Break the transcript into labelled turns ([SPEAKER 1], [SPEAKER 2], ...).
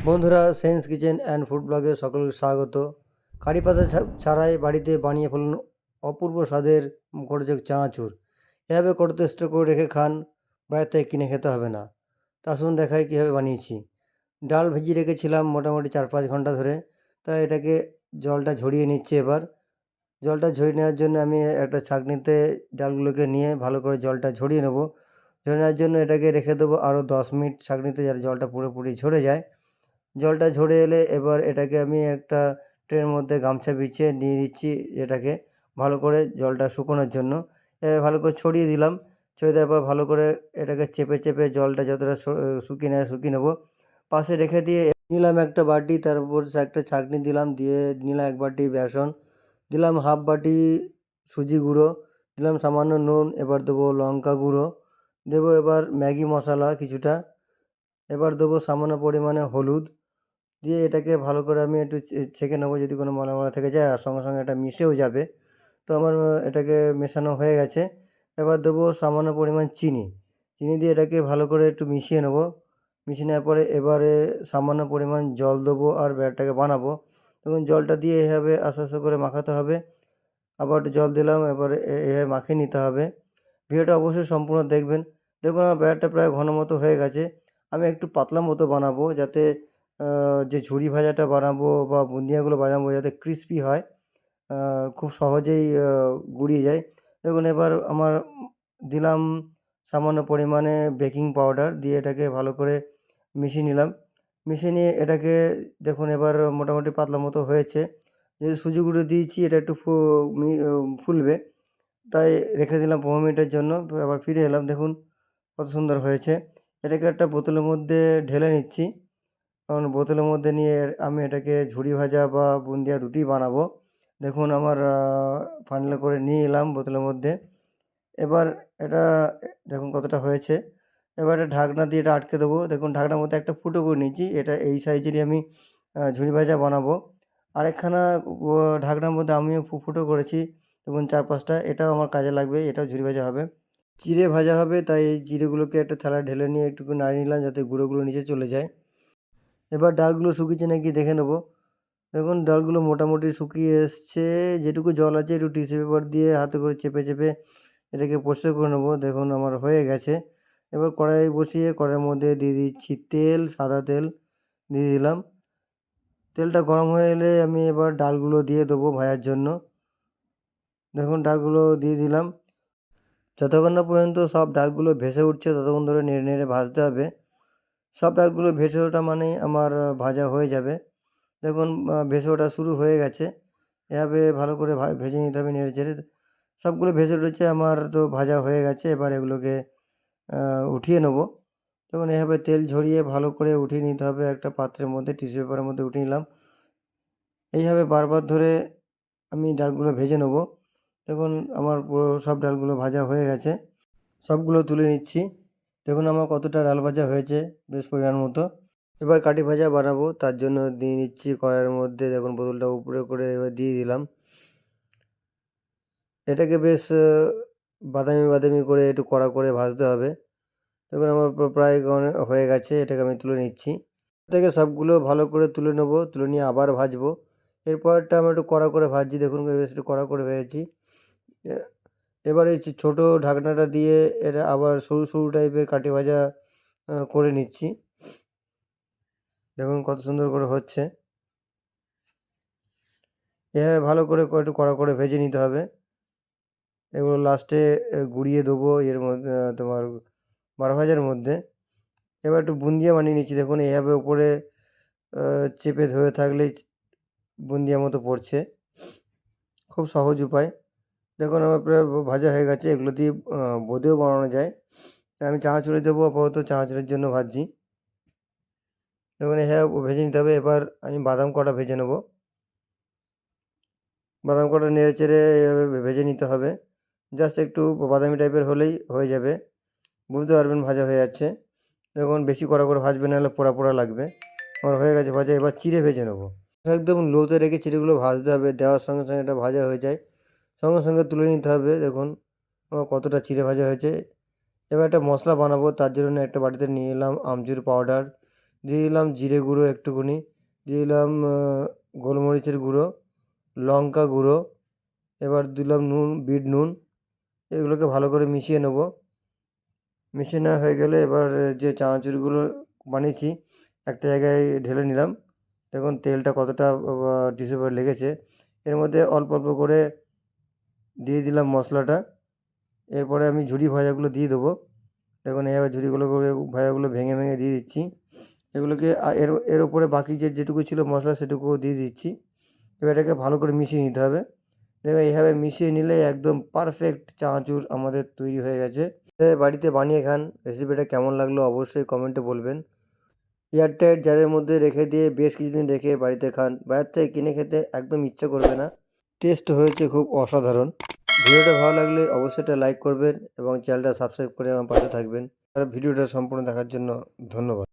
[SPEAKER 1] বন্ধুরা, sense kitchen and food ব্লগে সকলকে স্বাগত। কারি পাতা ছাড়াই বাড়িতে বানিয়ে ফেলুন অপূর্ব স্বাদের মুখরোচক চানাচুর। এভাবে করতে স্টোর করে রেখে খান, বাইরে থেকে কিনে খেতে হবে না। তা আসুন দেখাই কীভাবে বানিয়েছি। ডাল ভিজিয়ে রেখেছিলাম মোটামুটি 4-5 ঘন্টা ধরে। তাই এটাকে জলটা ঝরিয়ে নিচ্ছি এবার। জলটা ঝরিয়ে নেওয়ার জন্য আমি একটা ছাঁকনিতে ডালগুলোকে নিয়ে ভালো করে জলটা ঝরিয়ে নেব। ঝরিয়ে নেওয়ার জন্য এটাকে রেখে দেবো আরও 10 মিনিট ছাঁকনিতে, যাতে জলটা পুরোপুরি ঝরে যায়। জলটা ঝরে এলে এবার এটাকে আমি একটা ট্রের মধ্যে গামছা বিছিয়ে দিয়ে দিচ্ছি এটাকে ভালো করে জলটা শুকোনোর জন্য। ভালো করে ছড়িয়ে দিলাম। ছড়িয়ে দেওয়ার পর ভালো করে এটাকে চেপে চেপে জলটা যতটা শুকিয়ে নেব। পাশে রেখে দিয়ে নিলাম একটা বাটি, তার উপর একটা ছাঁকনি দিলাম, দিয়ে নিলাম 1 বাটি বেসন, দিলাম হাফ বাটি সুজি গুঁড়ো, দিলাম সামান্য নুন, এবার দেবো লঙ্কা গুঁড়ো, দেবো এবার ম্যাগি মশলা কিছুটা, এবার দেবো সামান্য পরিমাণে হলুদ, দিয়ে এটাকে ভালো করে আমি একটু ছেঁকে নেবো যদি কোনো ময়লা ময়লা থেকে যায়, আর সঙ্গে সঙ্গে এটা মিশেও যাবে। তো আমার এটাকে মেশানো হয়ে গেছে। এবার দেবো সামান্য পরিমাণ চিনি, চিনি দিয়ে এটাকে ভালো করে একটু মিশিয়ে নেবো। মিশিয়ে নেওয়ার পরে এবারে সামান্য পরিমাণ জল দেবো আর ব্যাটাটাকে বানাবো। তখন জলটা দিয়ে এভাবে আস্তে আস্তে করে মাখাতে হবে। আবার একটু জল দিলাম, এবারে এভাবে মাখিয়ে নিতে হবে। ভিডিওটা অবশ্যই সম্পূর্ণ দেখবেন। দেখুন আমার ব্যাটারটা প্রায় ঘন মতো হয়ে গেছে। আমি একটু পাতলা মতো বানাবো, যাতে যে ঝুরি ভাজাটা বানাবো বা বুন্দিয়াগুলো বানাবো যাতে ক্রিস্পি হয়, খুব সহজেই গুঁড়িয়ে যায়। দেখুন এবার আমার দিলাম সামান্য পরিমাণে বেকিং পাউডার, দিয়ে এটাকে ভালো করে মিশিয়ে নিলাম। মিশিয়ে নিয়ে এটাকে দেখুন এবার মোটামুটি পাতলা মতো হয়েছে। যেহেতু সুজি গুঁড়ো দিয়েছি, এটা একটু ফুলবে, তাই রেখে দিলাম 15 মিনিটের জন্য। আবার ফিরে এলাম, দেখুন কত সুন্দর হয়েছে। এটাকে একটা বোতলের মধ্যে ঢেলে নিচ্ছি, কারণ বোতলের মধ্যে নিয়ে আমি এটাকে ঝুরি ভাজা বা বুন্দিয়া দুটিই বানাবো। দেখুন আমার ফাইনাল করে নিয়ে এলাম বোতলের মধ্যে। এবার এটা দেখুন কতটা হয়েছে। এবার এটা ঢাকনা দিয়ে এটা আটকে দেবো। দেখুন ঢাকনার মধ্যে একটা ফুটো করে নিয়েছি। এটা এই সাইজেরই আমি ঝুরি ভাজা বানাবো। আরেকখানা ও ঢাকনার মধ্যে আমিও ফুটো করেছি। দেখুন 4-5টা, এটাও আমার কাজে লাগবে, এটাও ঝুরি ভাজা হবে। চিড়ে ভাজা হবে, তাই এই চিড়েগুলোকে একটা থালায় ঢেলে নিয়ে একটু নাড়িয়ে নিলাম, যাতে গুঁড়োগুলো নিচে চলে যায়। এবার ডালগুলো শুকিয়েছে নাকি দেখে নেবো। দেখুন ডালগুলো মোটামুটি শুকিয়ে এসছে। যেটুকু জল আছে একটু টিস্যু পেপার দিয়ে হাতে করে চেপে চেপে এটাকে পরিষ্কার করে নেবো। দেখুন আমার হয়ে গেছে। এবার কড়াই বসিয়ে কড়াইয়ের মধ্যে দিয়ে দিচ্ছি তেল, সাদা তেল দিয়ে দিলাম। তেলটা গরম হয়ে এলে আমি এবার ডালগুলো দিয়ে দেবো ভাজার জন্য। দেখুন ডালগুলো দিয়ে দিলাম। যতক্ষণ না পর্যন্ত সব ডালগুলো ভেসে উঠছে ততক্ষণ ধরে নেড়ে নেড়ে ভাজতে হবে। সব ডালগুলো ভেসে ওঠা মানেই আমার ভাজা হয়ে যাবে। দেখুন ভেসে ওঠা শুরু হয়ে গেছে। এভাবে ভালো করে ভেজে নিতে হবে নেড়ে চেড়ে। সবগুলো ভেসে উঠেছে, আমার তো ভাজা হয়ে গেছে। এবার এগুলোকে উঠিয়ে নেবো। দেখুন এভাবে তেল ঝরিয়ে ভালো করে উঠিয়ে নিতে হবে একটা পাত্রের মধ্যে, টিস্যু পেপারের মধ্যে উঠিয়ে নিলাম। এইভাবে বারবার ধরে আমি ডালগুলো ভেজে নেবো। দেখুন আমার পুরো সব ডালগুলো ভাজা হয়ে গেছে। সবগুলো তুলে নিচ্ছি। দেখুন আমার কতটা ডাল ভাজা হয়েছে, বেশ পরিমাণ মতো। এবার কাঠি ভাজা বানাবো, তার জন্য দিয়ে নিচ্ছি কড়াইয়ের মধ্যে। দেখুন বোতলটা উপরে করে এবার দিয়ে দিলাম। এটাকে বেশ বাদামি বাদামি করে একটু কড়া করে ভাজতে হবে। দেখুন আমার প্রায় হয়ে গেছে, এটাকে আমি তুলে নিচ্ছি। থেকে সবগুলো ভালো করে তুলে নেবো, তুলে নিয়ে আবার ভাজবো। এরপরটা আমি একটু কড়া করে ভাজছি, দেখুন বেশ একটু কড়া করে ভেজেছি। এ এবার এই ছোটো ঢাকনাটা দিয়ে এটা আবার সরু সরু টাইপের কাঠি ভাজা করে নিচ্ছি। দেখুন কত সুন্দর করে হচ্ছে। এভাবে ভালো করে একটু কড়া করে ভেজে নিতে হবে। এগুলো লাস্টে গুঁড়িয়ে দেবো এর মধ্যে, তোমার বারো ভাজার মধ্যে। এবার একটু বুন্দিয়া বানিয়ে নিচ্ছি। দেখুন এভাবে উপরে চেপে ধরে থাকলেই বুন্দিয়া মতো পড়ছে। খুব সহজ উপায়। দেখুন আমার প্রায় ভাজা হয়ে গেছে। এগুলো দিয়ে বোঁদেও বানানো যায়। তাই আমি চানাচুরে দেবো, আপাতত চানাচুরের জন্য ভাজছি। দেখুন এভাবে ভেজে নিতে হবে। এবার আমি বাদাম কটা ভেজে নেবো। বাদাম কটা নেড়ে চেড়ে এভাবে ভেজে নিতে হবে। জাস্ট একটু বাদামি টাইপের হলেই হয়ে যাবে। বুঝতে পারবেন ভাজা হয়ে যাচ্ছে। দেখুন বেশি কড়া করে ভাজবেন, নাহলে পোড়া পোড়া লাগবে। আমার হয়ে গেছে ভাজা। এবার চিড়ে ভেজে নেবো। একদম লোতে রেখে চিড়েগুলো ভাজতে হবে। দেওয়ার সঙ্গে সঙ্গে এটা ভাজা হয়ে যায়, সঙ্গে সঙ্গে তুলে নিতে হবে। দেখুন আমার কতটা চিড়ে ভাজা হয়েছে। এবার একটা মশলা বানাবো, তার জন্য একটা বাটিতে নিয়ে এলাম আমচুর পাউডার, দিয়ে দিলাম জিরে গুঁড়ো একটুখানি, দিয়ে দিলাম গোলমরিচের গুঁড়ো, লঙ্কা গুঁড়ো, এবার দিলাম নুন, বিট নুন। এগুলোকে ভালো করে মিশিয়ে নেব। মিশিয়ে নেওয়া হয়ে গেলে এবার যে চানাচুরগুলো বানিয়েছি একটা জায়গায় ঢেলে নিলাম। দেখুন তেলটা কতটা টিস্যু পেপারে লেগেছে। এর মধ্যে অল্প অল্প করে দিয়ে দিলাম মশলাটা। এরপরে আমি ঝুরি ভাজাগুলো দিয়ে দেবো। দেখুন এইভাবে ঝুরিগুলো করে ভাজাগুলো ভেঙে ভেঙে দিয়ে দিচ্ছি। এগুলোকে এর এর ওপরে বাকি যেটুকু ছিল মশলা সেটুকুও দিয়ে দিচ্ছি। এবার এটাকে ভালো করে মিশিয়ে নিতে হবে। দেখুন এইভাবে মিশিয়ে নিলে একদম পারফেক্ট চানাচুর আমাদের তৈরি হয়ে গেছে। এভাবে বাড়িতে বানিয়ে খান। রেসিপিটা কেমন লাগলো অবশ্যই কমেন্টে বলবেন। এয়ারটাইট জারের মধ্যে রেখে দিয়ে বেশ কিছুদিন রেখে বাড়িতে খান। বাইরে থেকে কিনে খেতে একদম ইচ্ছা করবে না। টেস্ট হয়েছে খুব অসাধারণ। ভিডিওটা ভালো লাগলে অবশ্যই একটা লাইক করবেন এবং চ্যানেলটা সাবস্ক্রাইব করে আমার পাশে থাকবেন। আর ভিডিওটা সম্পূর্ণ দেখার জন্য ধন্যবাদ।